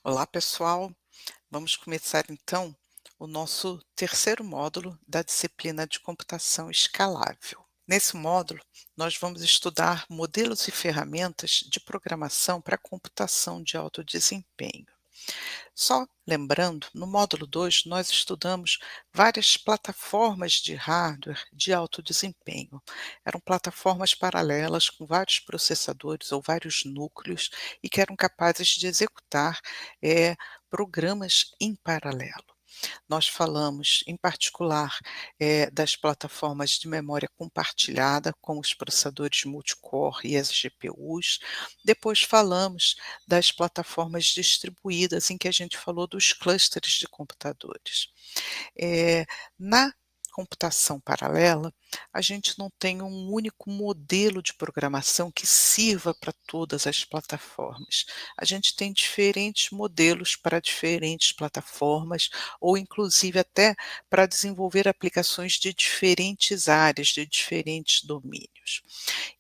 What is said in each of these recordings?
Olá, pessoal. Vamos começar então o nosso terceiro módulo da disciplina de computação escalável. Nesse módulo, nós vamos estudar modelos e ferramentas de programação para computação de alto desempenho. Só lembrando, no módulo 2 nós estudamos várias plataformas de hardware de alto desempenho. Eram plataformas paralelas com vários processadores ou vários núcleos e que eram capazes de executar programas em paralelo. Nós falamos, em particular, das plataformas de memória compartilhada, com os processadores multicore e as GPUs. Depois falamos das plataformas distribuídas, em que a gente falou dos clusters de computadores. Na computação paralela, a gente não tem um único modelo de programação que sirva para todas as plataformas. A gente tem diferentes modelos para diferentes plataformas, ou inclusive até para desenvolver aplicações de diferentes áreas, de diferentes domínios.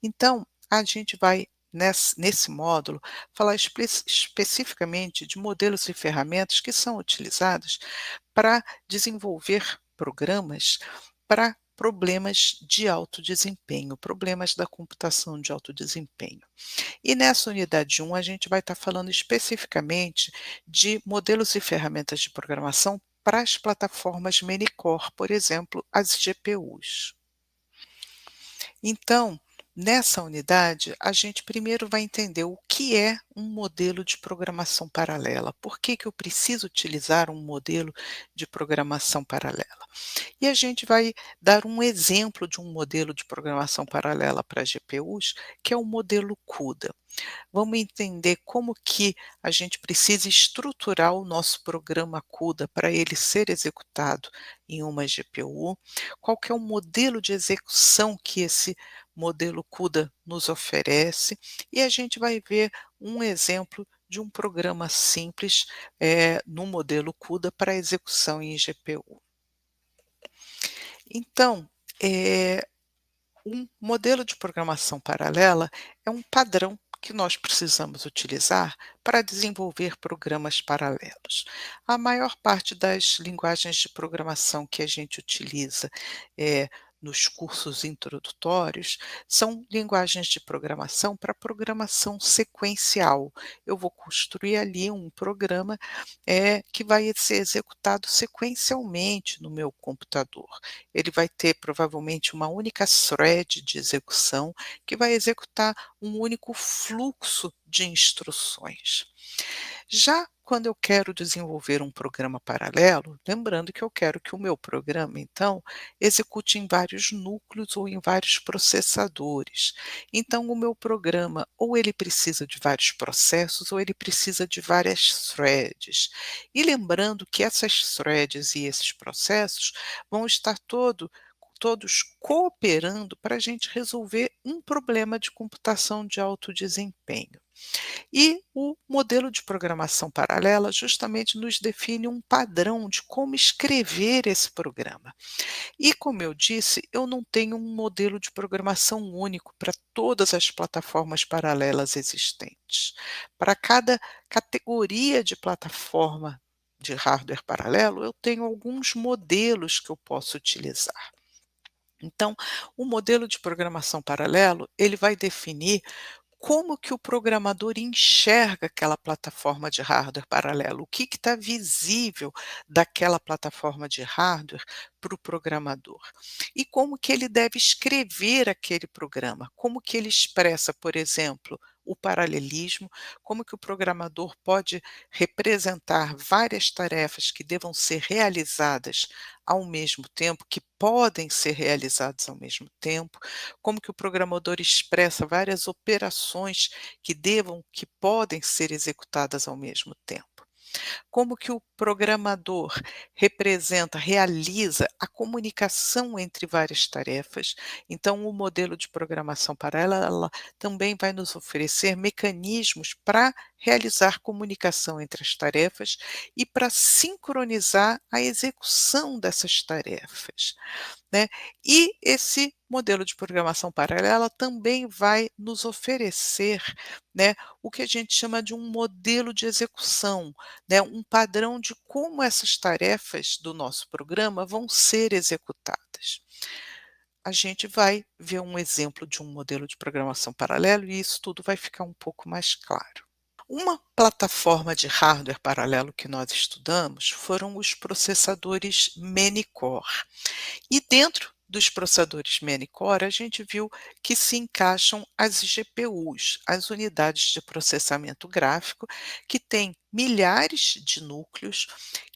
Então, a gente vai, nesse módulo, falar especificamente de modelos e ferramentas que são utilizados para desenvolver programas para problemas de alto desempenho, problemas da computação de alto desempenho. E nessa unidade 1, a gente vai estar falando especificamente de modelos e ferramentas de programação para as plataformas Minicore, por exemplo, as GPUs. Então, nessa unidade, a gente primeiro vai entender o que é um modelo de programação paralela. Por que que eu preciso utilizar um modelo de programação paralela? E a gente vai dar um exemplo de um modelo de programação paralela para GPUs, que é o modelo CUDA. Vamos entender como que a gente precisa estruturar o nosso programa CUDA para ele ser executado em uma GPU, qual que é o modelo de execução que esse modelo CUDA nos oferece, e a gente vai ver um exemplo de um programa simples, no modelo CUDA para execução em GPU. Então, eh um modelo de programação paralela é um padrão que nós precisamos utilizar para desenvolver programas paralelos. A maior parte das linguagens de programação que a gente utiliza nos cursos introdutórios são linguagens de programação para programação sequencial. Eu vou construir ali um programa que vai ser executado sequencialmente no meu computador. Ele vai ter provavelmente uma única thread de execução que vai executar um único fluxo de instruções. Já quando eu quero desenvolver um programa paralelo, lembrando que eu quero que o meu programa, então, execute em vários núcleos ou em vários processadores. Então, o meu programa, ou ele precisa de vários processos, ou ele precisa de várias threads. E lembrando que essas threads e esses processos vão estar todos cooperando para a gente resolver um problema de computação de alto desempenho. E o modelo de programação paralela justamente nos define um padrão de como escrever esse programa. E como eu disse, eu não tenho um modelo de programação único para todas as plataformas paralelas existentes. Para cada categoria de plataforma de hardware paralelo, eu tenho alguns modelos que eu posso utilizar. Então, o modelo de programação paralelo, ele vai definir como que o programador enxerga aquela plataforma de hardware paralelo, o que está visível daquela plataforma de hardware para o programador. E como que ele deve escrever aquele programa, como que ele expressa, por exemplo, o paralelismo, como que o programador pode representar várias tarefas que devam ser realizadas ao mesmo tempo, que podem ser realizadas ao mesmo tempo, como que o programador expressa várias operações que podem ser executadas ao mesmo tempo. Como que o programador realiza a comunicação entre várias tarefas. Então, o modelo de programação paralela também vai nos oferecer mecanismos para realizar comunicação entre as tarefas e para sincronizar a execução dessas tarefas. né. E esse modelo de programação paralela também vai nos oferecer, né, o que a gente chama de um modelo de execução, né, um padrão de como essas tarefas do nosso programa vão ser executadas. A gente vai ver um exemplo de um modelo de programação paralelo e isso tudo vai ficar um pouco mais claro. Uma plataforma de hardware paralelo que nós estudamos foram os processadores Many-core. E dentro dos processadores Many-core, a gente viu que se encaixam as GPUs, as unidades de processamento gráfico, que têm milhares de núcleos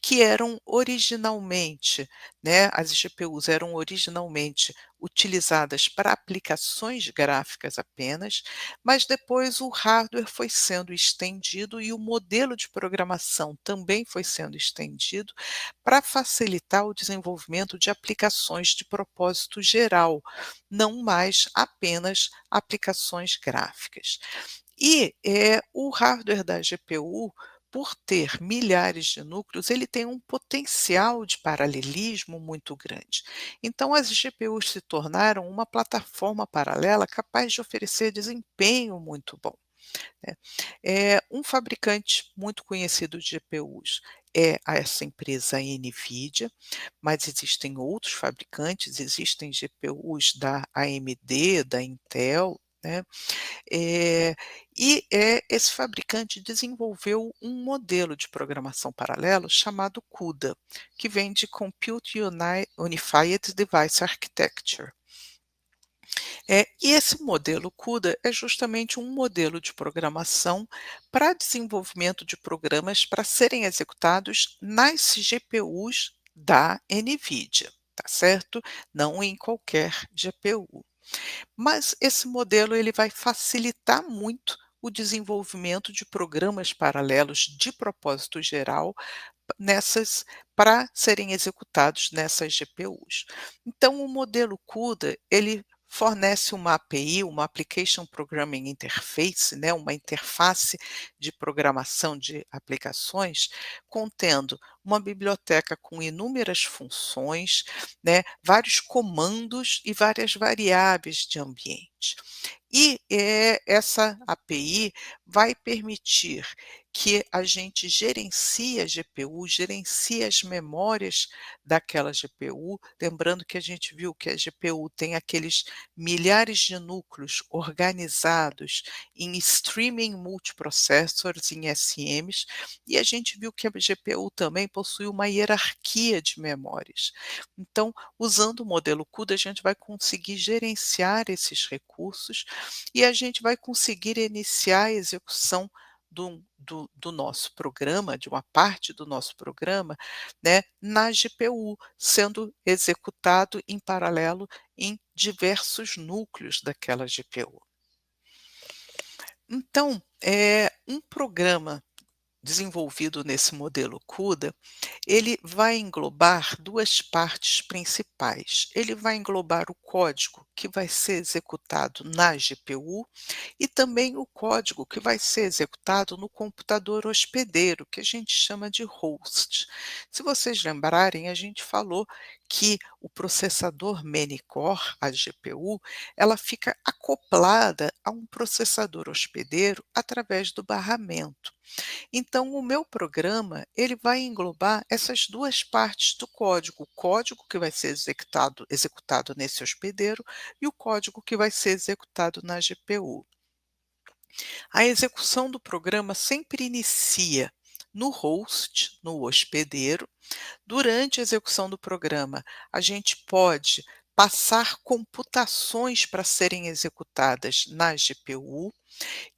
que eram originalmente, né, as GPUs eram originalmente utilizadas para aplicações gráficas apenas, mas depois o hardware foi sendo estendido e o modelo de programação também foi sendo estendido para facilitar o desenvolvimento de aplicações de propósito geral, não mais apenas aplicações gráficas. E, o hardware da GPU, por ter milhares de núcleos, ele tem um potencial de paralelismo muito grande. Então as GPUs se tornaram uma plataforma paralela capaz de oferecer desempenho muito bom, né. Um fabricante muito conhecido de GPUs é essa empresa NVIDIA, mas existem outros fabricantes, existem GPUs da AMD, da Intel, né. Esse fabricante desenvolveu um modelo de programação paralelo chamado CUDA, que vem de Unified Device Architecture. E esse modelo CUDA é justamente um modelo de programação para desenvolvimento de programas para serem executados nas GPUs da NVIDIA, tá certo? Não em qualquer GPU. Mas esse modelo ele vai facilitar muito o desenvolvimento de programas paralelos de propósito geral nessas para serem executados nessas GPUs. Então o modelo CUDA, ele fornece uma API, uma Application Programming Interface, né, uma interface de programação de aplicações, contendo uma biblioteca com inúmeras funções, né, vários comandos e várias variáveis de ambiente. E, essa API vai permitir que a gente gerencie a GPU, gerencie as memórias daquela GPU, lembrando que a gente viu que a GPU tem aqueles milhares de núcleos organizados em streaming multiprocessors, em SMs, e a gente viu que a GPU também possui uma hierarquia de memórias. Então, usando o modelo CUDA, a gente vai conseguir gerenciar esses recursos e a gente vai conseguir iniciar a execução do nosso programa, de uma parte do nosso programa, né, na GPU, sendo executado em paralelo em diversos núcleos daquela GPU. Então, um programa desenvolvido nesse modelo CUDA, ele vai englobar 2 partes principais. Ele vai englobar o código que vai ser executado na GPU e também o código que vai ser executado no computador hospedeiro, que a gente chama de host. Se vocês lembrarem, a gente falou que o processador Many-core, a GPU, ela fica acoplada a um processador hospedeiro através do barramento. Então o meu programa, ele vai englobar essas 2 partes do código, o código que vai ser executado nesse hospedeiro e o código que vai ser executado na GPU. A execução do programa sempre inicia no host, no hospedeiro. Durante a execução do programa, a gente pode passar computações para serem executadas na GPU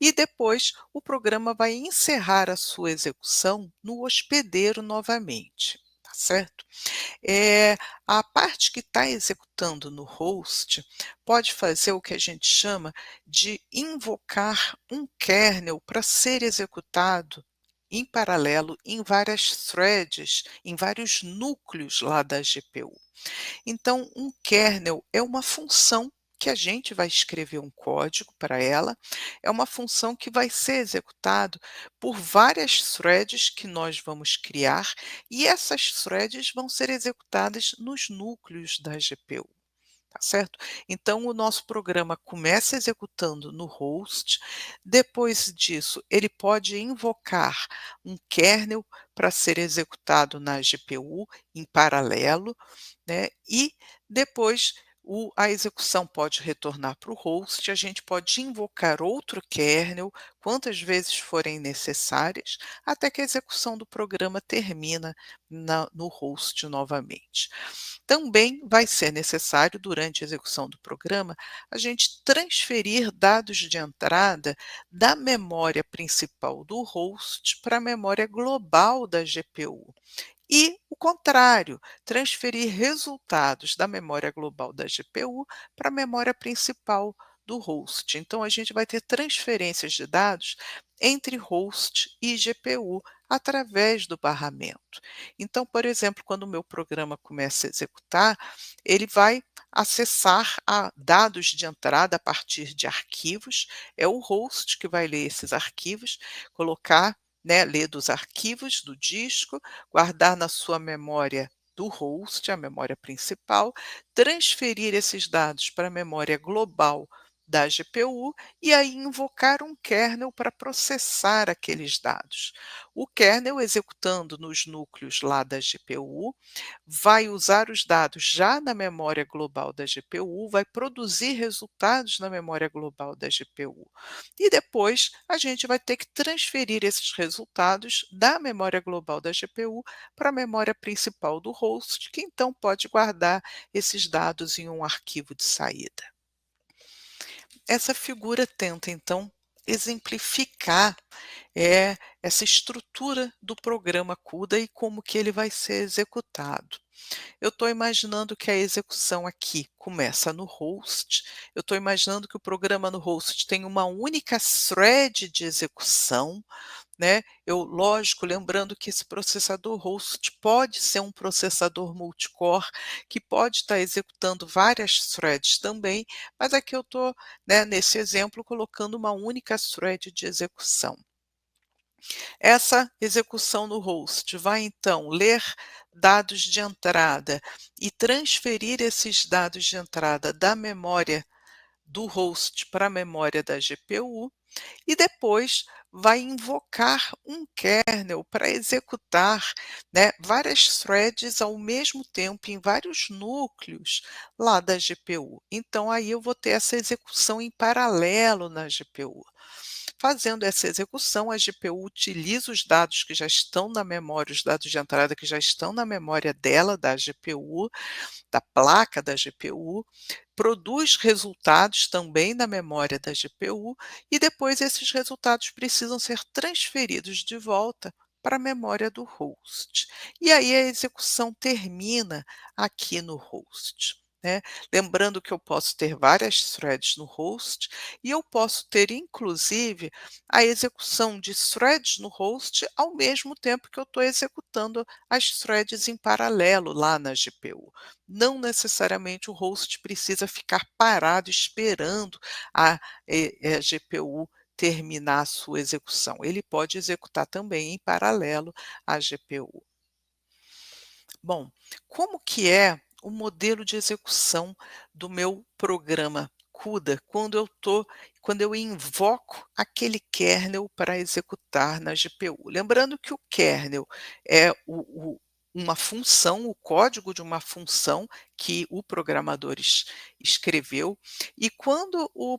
e depois o programa vai encerrar a sua execução no hospedeiro novamente, tá certo? A parte que está executando no host pode fazer o que a gente chama de invocar um kernel para ser executado em paralelo em várias threads, em vários núcleos lá da GPU. Então, um kernel é uma função que a gente vai escrever um código para ela, é uma função que vai ser executado por várias threads que nós vamos criar, e essas threads vão ser executadas nos núcleos da GPU. tá certo? Então o nosso programa começa executando no host, depois disso ele pode invocar um kernel para ser executado na GPU em paralelo, né, e depois a execução pode retornar para o host, a gente pode invocar outro kernel quantas vezes forem necessárias, até que a execução do programa termina no host novamente. Também vai ser necessário, durante a execução do programa, a gente transferir dados de entrada da memória principal do host para a memória global da GPU. E o contrário, transferir resultados da memória global da GPU para a memória principal do host. Então, a gente vai ter transferências de dados entre host e GPU através do barramento. Então, por exemplo, quando o meu programa começa a executar, ele vai acessar a dados de entrada a partir de arquivos, é o host que vai ler esses arquivos, colocar, né, ler dos arquivos do disco, guardar na sua memória do host, a memória principal, transferir esses dados para a memória global da GPU e aí invocar um kernel para processar aqueles dados. O kernel, executando nos núcleos lá da GPU, vai usar os dados já na memória global da GPU, vai produzir resultados na memória global da GPU. E depois a gente vai ter que transferir esses resultados da memória global da GPU para a memória principal do host, que então pode guardar esses dados em um arquivo de saída. Essa figura tenta, então, exemplificar essa estrutura do programa CUDA e como que ele vai ser executado. Eu estou imaginando que a execução aqui começa no host, eu estou imaginando que o programa no host tem uma única thread de execução, né, lógico, lembrando que esse processador host pode ser um processador multicore, que pode estar executando várias threads também, mas aqui eu estou, né, nesse exemplo, colocando uma única thread de execução. Essa execução no host vai então ler dados de entrada e transferir esses dados de entrada da memória do host para a memória da GPU, e depois vai invocar um kernel para executar, né, várias threads ao mesmo tempo em vários núcleos lá da GPU. Então aí eu vou ter essa execução em paralelo na GPU. Fazendo essa execução, a GPU utiliza os dados que já estão na memória, os dados de entrada que já estão na memória dela, da GPU, da placa da GPU, produz resultados também na memória da GPU e depois esses resultados precisam ser transferidos de volta para a memória do host. E aí a execução termina aqui no host, né? Lembrando que eu posso ter várias threads no host e eu posso ter, inclusive, a execução de threads no host ao mesmo tempo que eu estou executando as threads em paralelo lá na GPU. Não necessariamente o host precisa ficar parado esperando a GPU terminar a sua execução. Ele pode executar também em paralelo à GPU. Bom, como que é o modelo de execução do meu programa CUDA quando eu invoco aquele kernel para executar na GPU? Lembrando que o kernel é uma função, o código de uma função que o programador escreveu, e quando o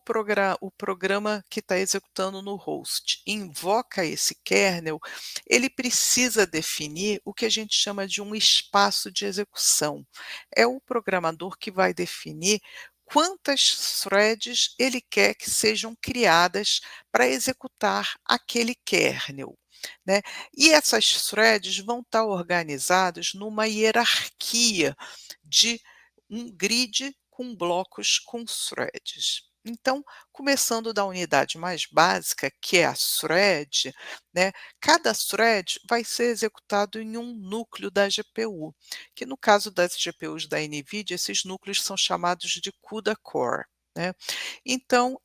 programa que está executando no host invoca esse kernel, ele precisa definir o que a gente chama de um espaço de execução. É o programador que vai definir quantas threads ele quer que sejam criadas para executar aquele kernel, né. E essas threads vão estar organizadas numa hierarquia de um grid com blocos com threads. Então, começando da unidade mais básica, que é a thread, né, cada thread vai ser executado em um núcleo da GPU, que no caso das GPUs da NVIDIA, esses núcleos são chamados de CUDA Core, né. Então,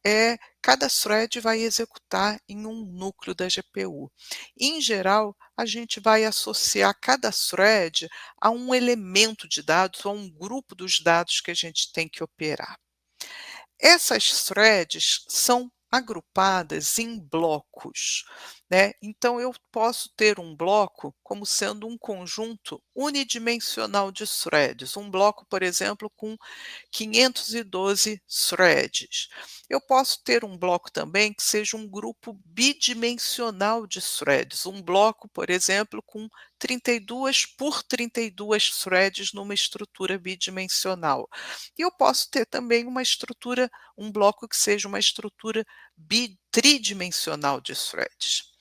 cada thread vai executar em um núcleo da GPU. Em geral, a gente vai associar cada thread a um elemento de dados ou a um grupo dos dados que a gente tem que operar. Essas threads são agrupadas em blocos, né. Então eu posso ter um bloco como sendo um conjunto unidimensional de threads, um bloco, por exemplo, com 512 threads. Eu posso ter um bloco também que seja um grupo bidimensional de threads, um bloco, por exemplo, com 32 por 32 threads numa estrutura bidimensional. E eu posso ter também um bloco que seja uma estrutura tridimensional de threads.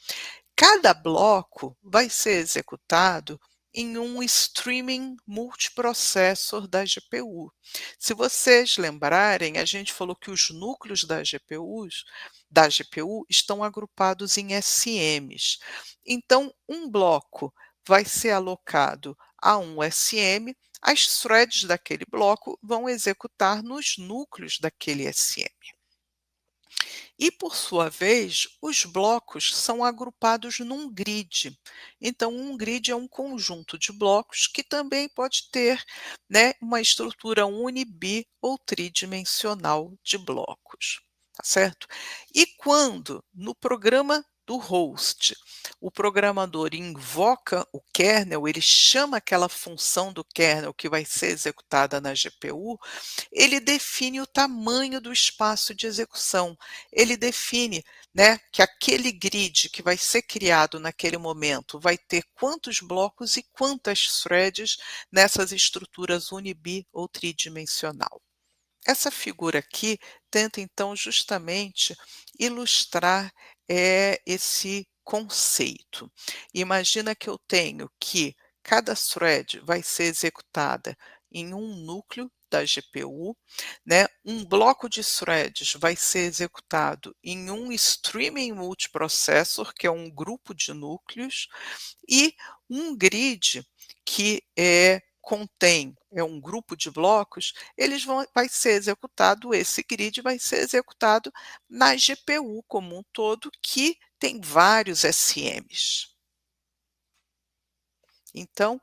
Cada bloco vai ser executado em um streaming multiprocessor da GPU. Se vocês lembrarem, a gente falou que os núcleos da GPU estão agrupados em SMs. Então, um bloco vai ser alocado a um SM, as threads daquele bloco vão executar nos núcleos daquele SM. E, por sua vez, os blocos são agrupados num grid. Então, um grid é um conjunto de blocos que também pode ter, né, uma estrutura uni, ou tridimensional de blocos, tá certo? E quando, no programa do host, o programador invoca o kernel, ele chama aquela função do kernel que vai ser executada na GPU, ele define o tamanho do espaço de execução. Ele define, né, que aquele grid que vai ser criado naquele momento vai ter quantos blocos e quantas threads nessas estruturas uni, ou tridimensional. Essa figura aqui tenta então justamente ilustrar esse conceito. Imagina que eu tenho que cada thread vai ser executada em um núcleo da GPU, né? Um bloco de threads vai ser executado em um streaming multiprocessor, que é um grupo de núcleos, e um grid que contém um grupo de blocos, vai ser executado, esse grid vai ser executado na GPU como um todo, que tem vários SMs. Então,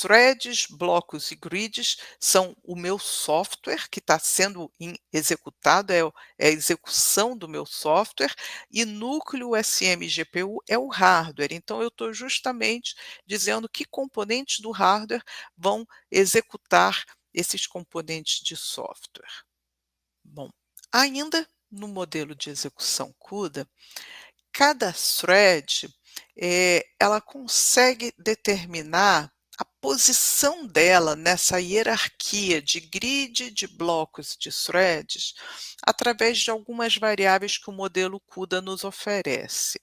threads, blocos e grids são o meu software que está sendo executado, é a execução do meu software, e núcleo SM GPU é o hardware. Então, eu estou justamente dizendo que componentes do hardware vão executar esses componentes de software. Bom, ainda no modelo de execução CUDA, cada thread, ela consegue determinar a posição dela nessa hierarquia de grid de blocos de threads, através de algumas variáveis que o modelo CUDA nos oferece.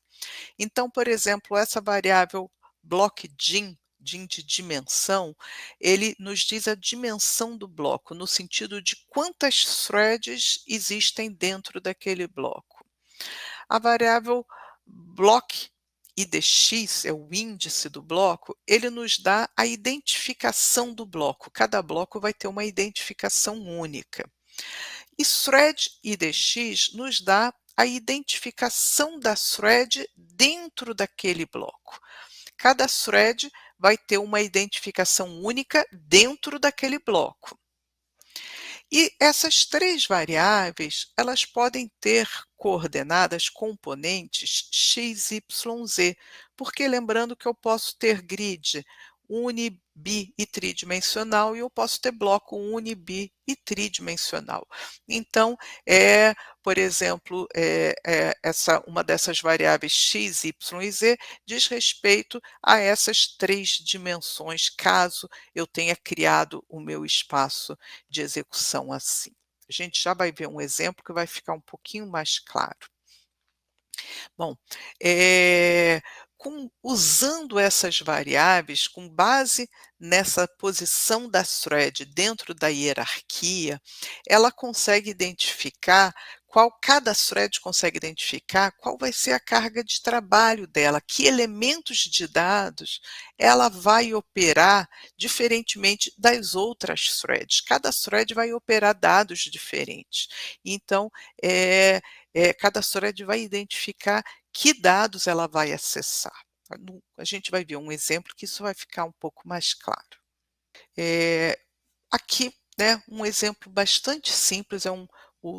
Então, por exemplo, essa variável blockDim, DIM de dimensão, ele nos diz a dimensão do bloco, no sentido de quantas threads existem dentro daquele bloco. A variável block IDX, é o índice do bloco, ele nos dá a identificação do bloco. Cada bloco vai ter uma identificação única. E thread IDX nos dá a identificação da thread dentro daquele bloco. Cada thread vai ter uma identificação única dentro daquele bloco. E essas três variáveis, elas podem ter coordenadas componentes x, y, z, porque lembrando que eu posso ter grid uni, bi e tridimensional e eu posso ter bloco uni, bi e tridimensional. Então, por exemplo, uma dessas variáveis x, y e z diz respeito a essas três dimensões, caso eu tenha criado o meu espaço de execução assim. A gente já vai ver um exemplo que vai ficar um pouquinho mais claro. Bom, usando essas variáveis, com base nessa posição da thread dentro da hierarquia, ela consegue identificar cada thread consegue identificar qual vai ser a carga de trabalho dela, que elementos de dados ela vai operar diferentemente das outras threads. Cada thread vai operar dados diferentes. Então, cada thread vai identificar que dados ela vai acessar. A gente vai ver um exemplo que isso vai ficar um pouco mais claro. Aqui, né, um exemplo bastante simples, é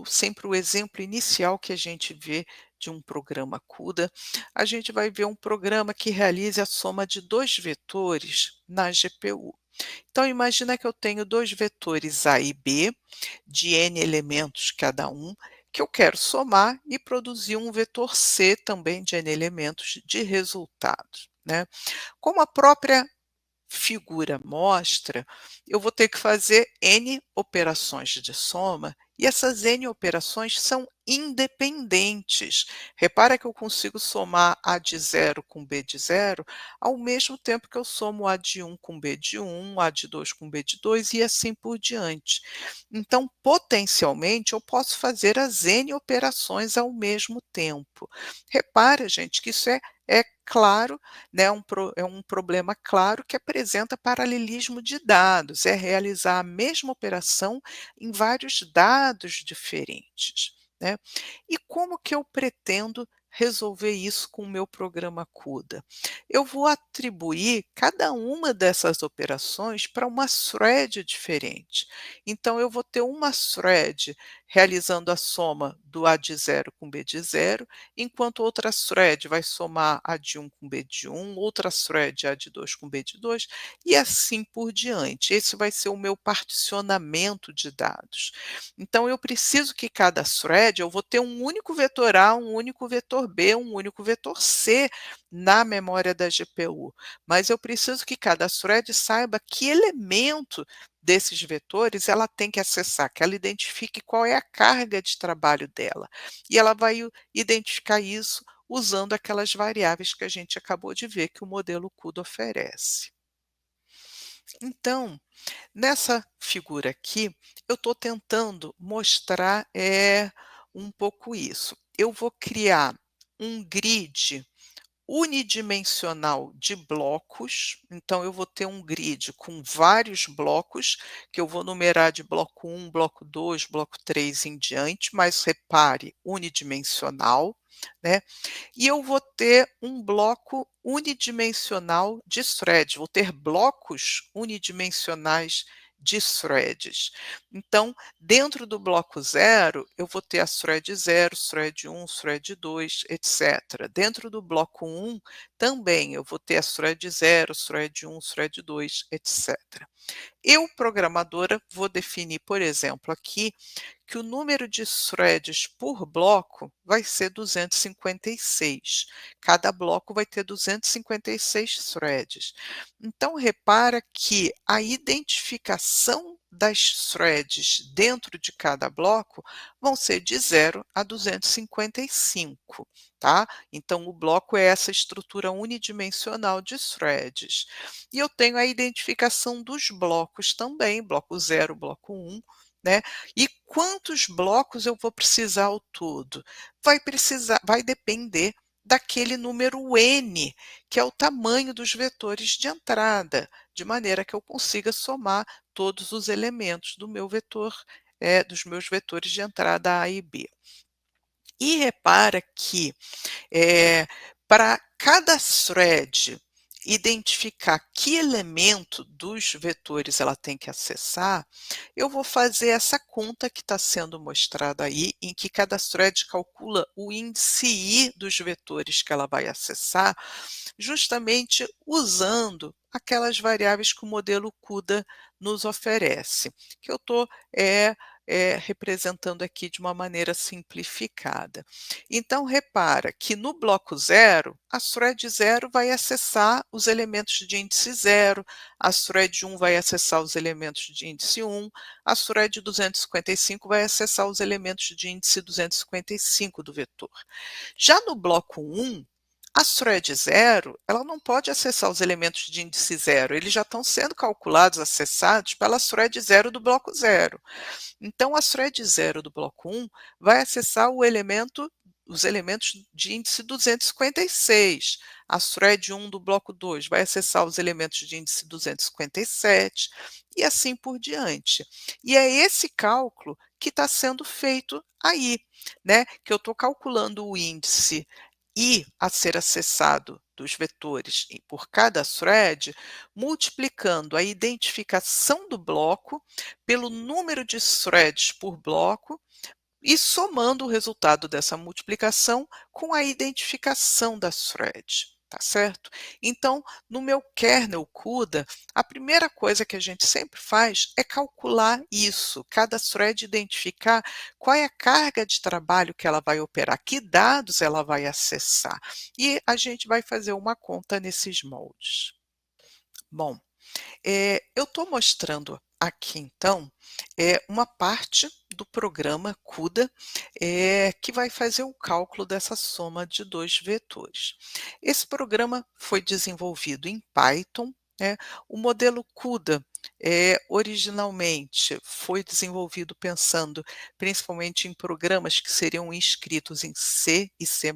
sempre o exemplo inicial que a gente vê de um programa CUDA. A gente vai ver um programa que realize a soma de 2 vetores na GPU. Então imagina que eu tenho 2 vetores A e B, de n elementos cada um, que eu quero somar e produzir um vetor C também de n elementos de resultados, né. Como a própria figura mostra, eu vou ter que fazer n operações de soma, e essas n operações são independentes. Repara que eu consigo somar A de 0 com B de 0, ao mesmo tempo que eu somo A de 1 com B de 1, A de 2 com B de 2 e assim por diante. Então, potencialmente, eu posso fazer as n operações ao mesmo tempo. Repara, gente, que isso é claro, né, é um problema claro que apresenta paralelismo de dados, é realizar a mesma operação em vários dados diferentes, né. E como que eu pretendo resolver isso com o meu programa CUDA? Eu vou atribuir cada uma dessas operações para uma thread diferente. Então eu vou ter uma thread realizando a soma do A de 0 com B de 0, enquanto outra thread vai somar A de 1 com B de 1, outra thread A de 2 com B de 2, e assim por diante. Esse vai ser o meu particionamento de dados. Então eu preciso que cada thread eu vou ter um único vetor A, um único vetor B, um único vetor C na memória da GPU, mas eu preciso que cada thread saiba que elemento desses vetores ela tem que acessar, que ela identifique qual é a carga de trabalho dela. E ela vai identificar isso usando aquelas variáveis que a gente acabou de ver que o modelo CUDA oferece. Então, nessa figura aqui, eu estou tentando mostrar um pouco isso. Eu vou criar um grid unidimensional de blocos, então eu vou ter um grid com vários blocos, que eu vou numerar de bloco 1, bloco 2, bloco 3 em diante, mas repare, unidimensional, né. E eu vou ter um bloco unidimensional de threads, vou ter blocos unidimensionais de threads. Então, dentro do bloco 0, eu vou ter as thread 0, thread 1, thread 2, etc. Dentro do bloco 1, também eu vou ter as thread 0, thread 1, thread 2, etc. Eu, programadora, vou definir, por exemplo, aqui, que o número de threads por bloco vai ser 256. Cada bloco vai ter 256 threads. Então, repara que a identificação das threads dentro de cada bloco vão ser de 0 a 255, tá? Então, o bloco é essa estrutura unidimensional de threads. E eu tenho a identificação dos blocos também, bloco 0, bloco 1, né? E quantos blocos eu vou precisar ao todo? Vai depender daquele número n, que é o tamanho dos vetores de entrada, de maneira que eu consiga somar todos os elementos do meu vetor, dos meus vetores de entrada A e B. E repara que para cada thread identificar que elemento dos vetores ela tem que acessar, eu vou fazer essa conta que está sendo mostrada aí, em que cada thread calcula o índice I dos vetores que ela vai acessar, justamente usando aquelas variáveis que o modelo CUDA nos oferece, que eu estou representando aqui de uma maneira simplificada. Então, repara que no bloco 0, a thread 0 vai acessar os elementos de índice 0, a thread 1 vai acessar os elementos de índice 1, a thread 255 vai acessar os elementos de índice 255 do vetor. Já no bloco 1, A thread 0, ela não pode acessar os elementos de índice 0, eles já estão sendo calculados, acessados pela thread 0 do bloco 0. Então a thread 0 do bloco 1 vai acessar os elementos de índice 256. A thread 1 do bloco 2 vai acessar os elementos de índice 257 e assim por diante. E é esse cálculo que está sendo feito aí, né? Que eu estou calculando o índice I a ser acessado dos vetores por cada thread, multiplicando a identificação do bloco pelo número de threads por bloco e somando o resultado dessa multiplicação com a identificação da thread, tá certo? Então, no meu kernel CUDA, a primeira coisa que a gente sempre faz é calcular isso, cada thread identificar qual é a carga de trabalho que ela vai operar, que dados ela vai acessar, e a gente vai fazer uma conta nesses moldes. Bom, eu estou mostrando aqui então, uma parte do programa CUDA, que vai fazer o cálculo dessa soma de 2 vetores. Esse programa foi desenvolvido em Python, né. O modelo CUDA, originalmente foi desenvolvido pensando principalmente em programas que seriam escritos em C e C++,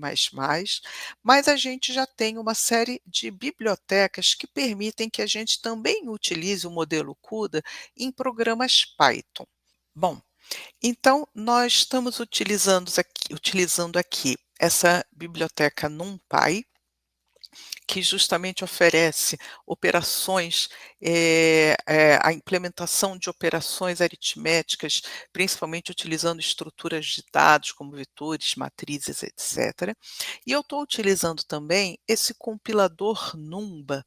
mas a gente já tem uma série de bibliotecas que permitem que a gente também utilize o modelo CUDA em programas Python. Bom, então nós estamos utilizando aqui essa biblioteca NumPy, que justamente oferece operações, a implementação de operações aritméticas, principalmente utilizando estruturas de dados como vetores, matrizes, etc. E eu estou utilizando também esse compilador Numba,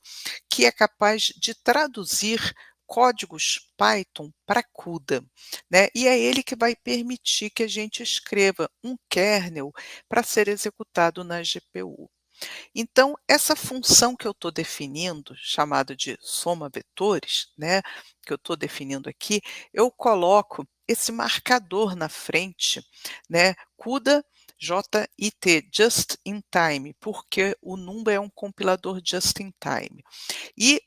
que é capaz de traduzir códigos Python para CUDA, né? E é ele que vai permitir que a gente escreva um kernel para ser executado na GPU. Então, essa função que eu estou definindo, chamada de soma vetores, né, que eu estou definindo aqui, eu coloco esse marcador na frente, né, CUDA JIT, Just in Time, porque o Numba é um compilador just in time. E,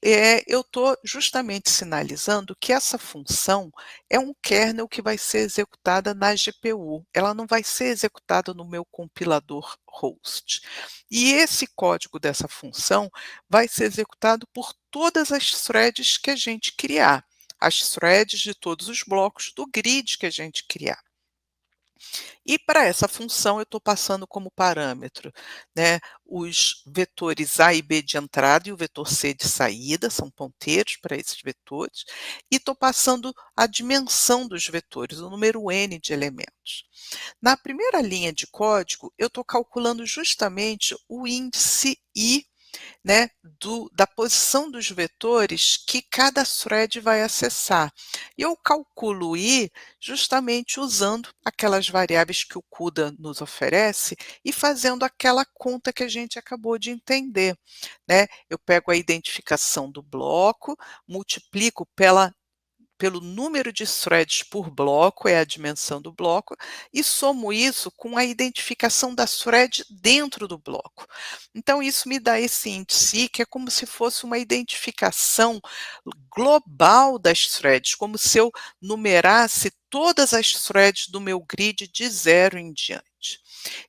eu estou justamente sinalizando que essa função é um kernel que vai ser executada na GPU, ela não vai ser executada no meu compilador host. E esse código dessa função vai ser executado por todas as threads que a gente criar, as threads de todos os blocos do grid que a gente criar. E para essa função eu estou passando como parâmetro, né, os vetores A e B de entrada e o vetor C de saída, são ponteiros para esses vetores, e estou passando a dimensão dos vetores, o número n de elementos. Na primeira linha de código, eu estou calculando justamente o índice I, né, da posição dos vetores que cada thread vai acessar. E eu calculo I justamente usando aquelas variáveis que o CUDA nos oferece e fazendo aquela conta que a gente acabou de entender, né. Eu pego a identificação do bloco, multiplico pelo número de threads por bloco, é a dimensão do bloco, e somo isso com a identificação da thread dentro do bloco. Então isso me dá esse índice, que é como se fosse uma identificação global das threads, como se eu numerasse todas as threads do meu grid de 0 em diante.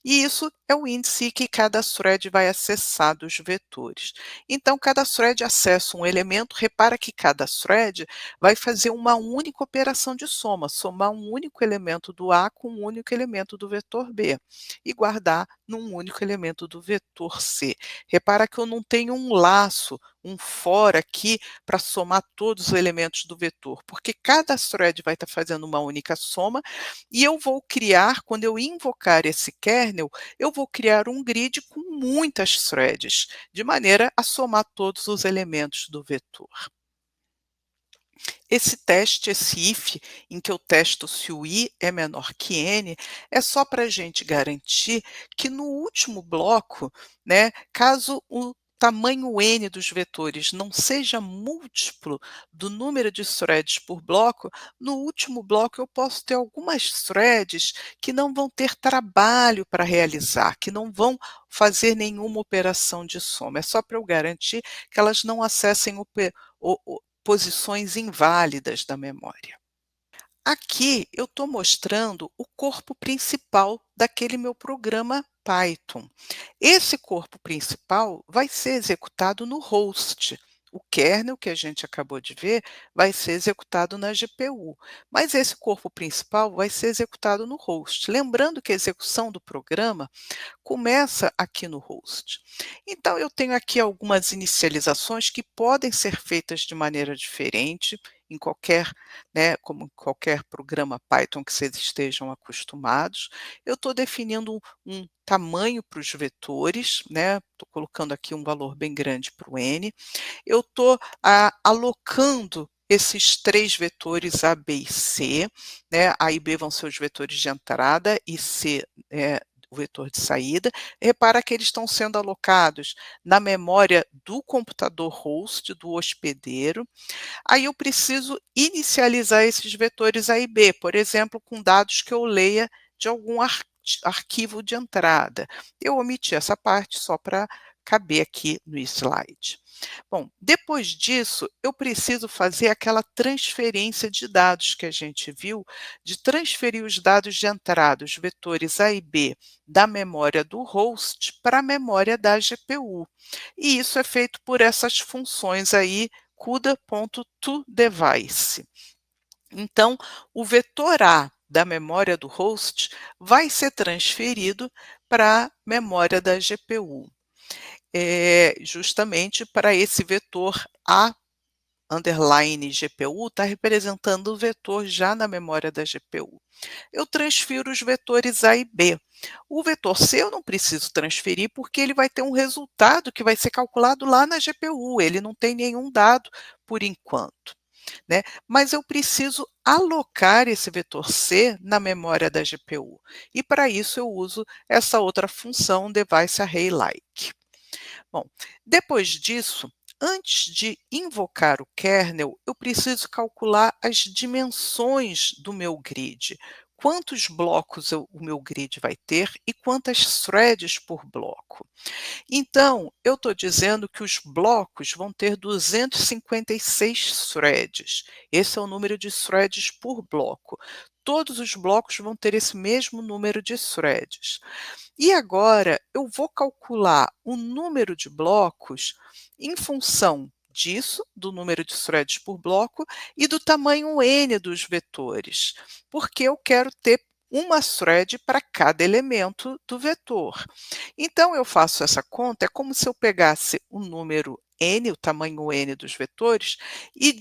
E isso é o índice que cada thread vai acessar dos vetores. Então, cada thread acessa um elemento, repara que cada thread vai fazer uma única operação de soma, somar um único elemento do A com um único elemento do vetor B e guardar num único elemento do vetor C. Repara que eu não tenho um laço, um for aqui para somar todos os elementos do vetor, porque cada thread vai estar fazendo uma única soma e eu vou criar, quando eu invocar esse kernel, eu vou criar um grid com muitas threads, de maneira a somar todos os elementos do vetor. Esse teste, esse if, em que eu testo se o i é menor que n, é só para a gente garantir que no último bloco, né, caso tamanho N dos vetores não seja múltiplo do número de threads por bloco, no último bloco eu posso ter algumas threads que não vão ter trabalho para realizar, que não vão fazer nenhuma operação de soma. É só para eu garantir que elas não acessem posições inválidas da memória. Aqui eu estou mostrando o corpo principal daquele meu programa Python. Esse corpo principal vai ser executado no host. O kernel que a gente acabou de ver vai ser executado na GPU, mas esse corpo principal vai ser executado no host. Lembrando que a execução do programa começa aqui no host. Então, eu tenho aqui algumas inicializações que podem ser feitas de maneira diferente em qualquer, né, como em qualquer programa Python que vocês estejam acostumados. Eu estou definindo um tamanho para os vetores, né? Estou colocando aqui um valor bem grande para o n. Eu estou alocando esses 3 vetores A, B e C, né? A e B vão ser os vetores de entrada e C o vetor de saída. Repara que eles estão sendo alocados na memória do computador host, do hospedeiro. Aí eu preciso inicializar esses vetores A e B, por exemplo, com dados que eu leia de algum arquivo de entrada. Eu omiti essa parte só para caber aqui no slide. Bom, depois disso, eu preciso fazer aquela transferência de dados que a gente viu, de transferir os dados de entrada, os vetores A e B, da memória do host para a memória da GPU. E isso é feito por essas funções aí, CUDA.toDevice. Então, o vetor A da memória do host vai ser transferido para a memória da GPU, justamente para esse vetor A underline GPU está representando o vetor já na memória da GPU. Eu transfiro os vetores A e B. O vetor C eu não preciso transferir porque ele vai ter um resultado que vai ser calculado lá na GPU, ele não tem nenhum dado por enquanto, né? Mas eu preciso alocar esse vetor C na memória da GPU. E para isso eu uso essa outra função deviceArrayLike. Bom, depois disso, antes de invocar o kernel, eu preciso calcular as dimensões do meu grid. Quantos blocos o meu grid vai ter e quantas threads por bloco. Então, eu estou dizendo que os blocos vão ter 256 threads. Esse é o número de threads por bloco. Todos os blocos vão ter esse mesmo número de threads. E agora eu vou calcular o número de blocos em função disso, do número de threads por bloco e do tamanho n dos vetores, porque eu quero ter uma thread para cada elemento do vetor. Então eu faço essa conta, é como se eu pegasse o número n, o tamanho n dos vetores, e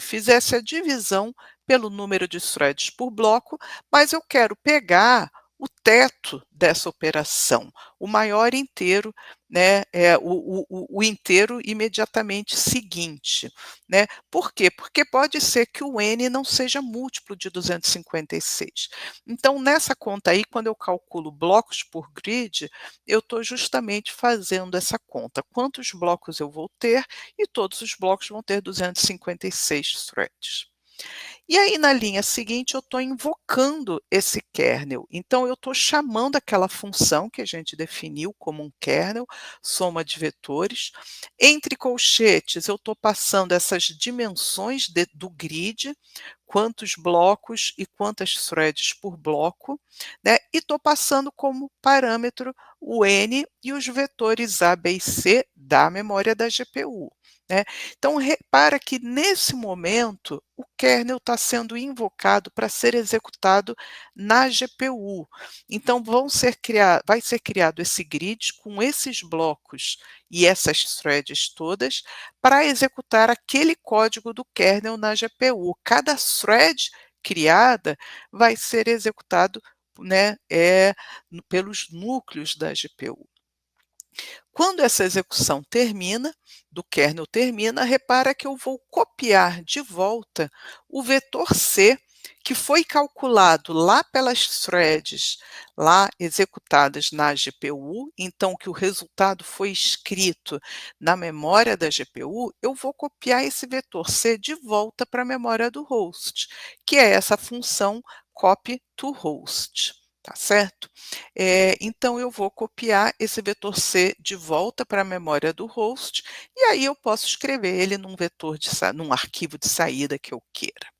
fizesse a divisão pelo número de threads por bloco, mas eu quero pegar o teto dessa operação, o maior inteiro, né, o inteiro imediatamente seguinte, né. Por quê? Porque pode ser que o n não seja múltiplo de 256. Então, nessa conta aí, quando eu calculo blocos por grid, eu estou justamente fazendo essa conta. Quantos blocos eu vou ter? E todos os blocos vão ter 256 threads. E aí, na linha seguinte, eu estou invocando esse kernel. Então, eu estou chamando aquela função que a gente definiu como um kernel, soma de vetores. Entre colchetes, eu estou passando essas dimensões do grid, quantos blocos e quantas threads por bloco, né? E estou passando como parâmetro o n e os vetores A, B e C da memória da GPU. Né? Então, repara que nesse momento o kernel está sendo invocado para ser executado na GPU. Então, vai ser criado esse grid com esses blocos e essas threads todas para executar aquele código do kernel na GPU. Cada thread criada vai ser executado, né, pelos núcleos da GPU. Quando essa execução termina, do kernel termina, repara que eu vou copiar de volta o vetor C que foi calculado lá pelas threads, lá executadas na GPU, então que o resultado foi escrito na memória da GPU, eu vou copiar esse vetor C de volta para a memória do host, que é essa função copy to host. Tá certo? Então eu vou copiar esse vetor C de volta para a memória do host, e aí eu posso escrever ele num arquivo de saída que eu queira.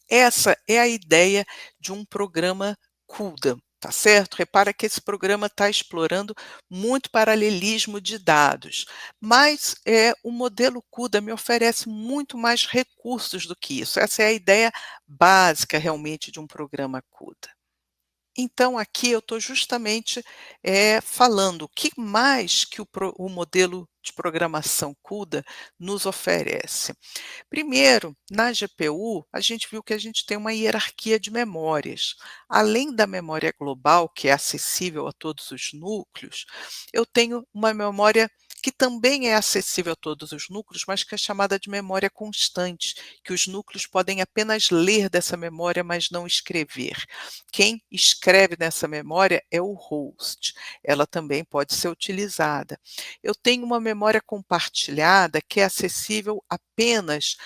Essa é a ideia de um programa CUDA, tá certo? Repara que esse programa está explorando muito paralelismo de dados, mas o modelo CUDA me oferece muito mais recursos do que isso. Essa é a ideia básica realmente de um programa CUDA. Então aqui eu estou justamente, falando o que mais que o modelo de programação CUDA nos oferece. Primeiro, na GPU, a gente viu que a gente tem uma hierarquia de memórias. Além da memória global, que é acessível a todos os núcleos, eu tenho uma memória que também é acessível a todos os núcleos, mas que é chamada de memória constante, que os núcleos podem apenas ler dessa memória, mas não escrever. Quem escreve nessa memória é o host. Ela também pode ser utilizada. Eu tenho uma memória compartilhada que é acessível apenas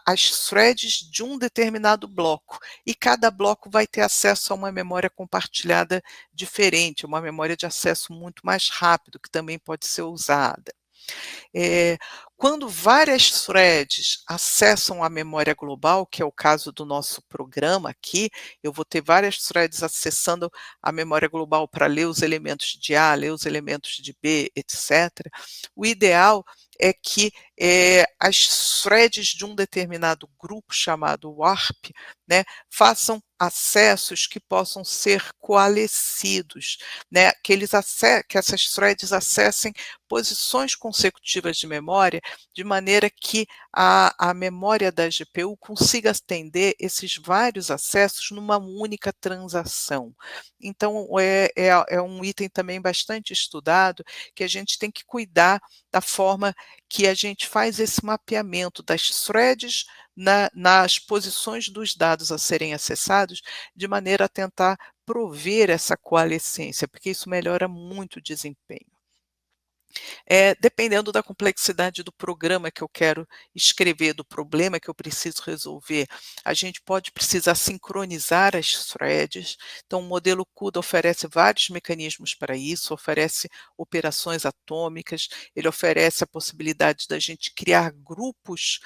às threads de um determinado bloco, e cada bloco vai ter acesso a uma memória compartilhada diferente, uma memória de acesso muito mais rápido, que também pode ser usada. Eh, Quando várias threads acessam a memória global, que é o caso do nosso programa aqui, eu vou ter várias threads acessando a memória global para ler os elementos de A, ler os elementos de B, etc. O ideal é que as threads de um determinado grupo chamado warp, né, façam acessos que possam ser coalescidos, né, que essas threads acessem posições consecutivas de memória, de maneira que a memória da GPU consiga atender esses vários acessos numa única transação. Então, é um item também bastante estudado, que a gente tem que cuidar da forma que a gente faz esse mapeamento das threads nas posições dos dados a serem acessados, de maneira a tentar prover essa coalescência, porque isso melhora muito o desempenho. Dependendo da complexidade do programa que eu quero escrever, do problema que eu preciso resolver, a gente pode precisar sincronizar as threads. Então, o modelo CUDA oferece vários mecanismos para isso, oferece operações atômicas, ele oferece a possibilidade da gente criar grupos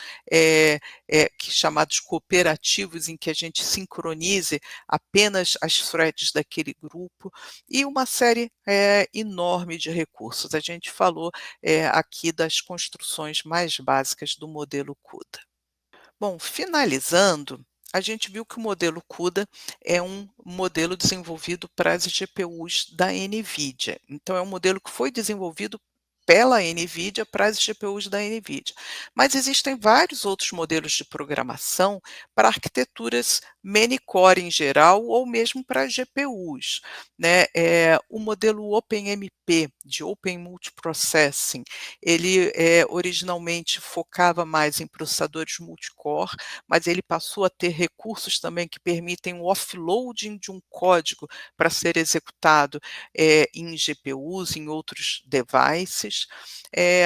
chamados cooperativos, em que a gente sincronize apenas as threads daquele grupo, e uma série enorme de recursos. A gente falou aqui das construções mais básicas do modelo CUDA. Bom, finalizando, a gente viu que o modelo CUDA é um modelo desenvolvido para as GPUs da NVIDIA. Então, é um modelo que foi desenvolvido pela NVIDIA para as GPUs da NVIDIA. Mas existem vários outros modelos de programação para arquiteturas many-core em geral, ou mesmo para GPUs, né? O modelo OpenMP, de Open Multiprocessing, ele originalmente focava mais em processadores multicore, mas ele passou a ter recursos também que permitem o offloading de um código para ser executado em GPUs, em outros devices.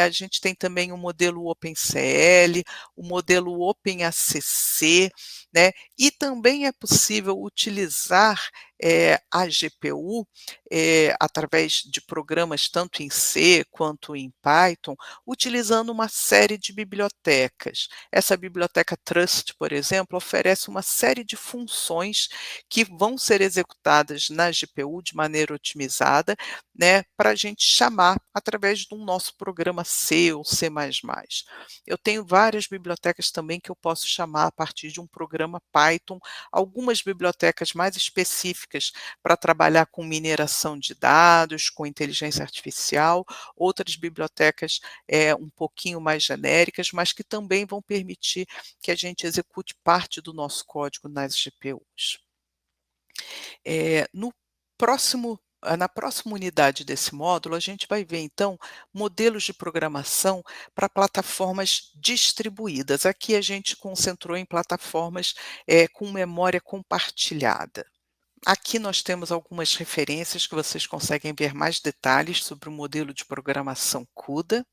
A gente tem também o modelo OpenCL, o modelo OpenACC, né? E também é possível utilizar a GPU através de programas tanto em C quanto em Python, utilizando uma série de bibliotecas. Essa biblioteca Trust, por exemplo, oferece uma série de funções que vão ser executadas na GPU de maneira otimizada, né, para a gente chamar através do nosso programa C ou C++. Eu tenho várias bibliotecas também que eu posso chamar a partir de um programa Python, algumas bibliotecas mais específicas para trabalhar com mineração de dados, com inteligência artificial, outras bibliotecas um pouquinho mais genéricas, mas que também vão permitir que a gente execute parte do nosso código nas GPUs. No próximo Na próxima unidade desse módulo, a gente vai ver então modelos de programação para plataformas distribuídas. Aqui a gente concentrou em plataformas com memória compartilhada. Aqui nós temos algumas referências que vocês conseguem ver mais detalhes sobre o modelo de programação CUDA.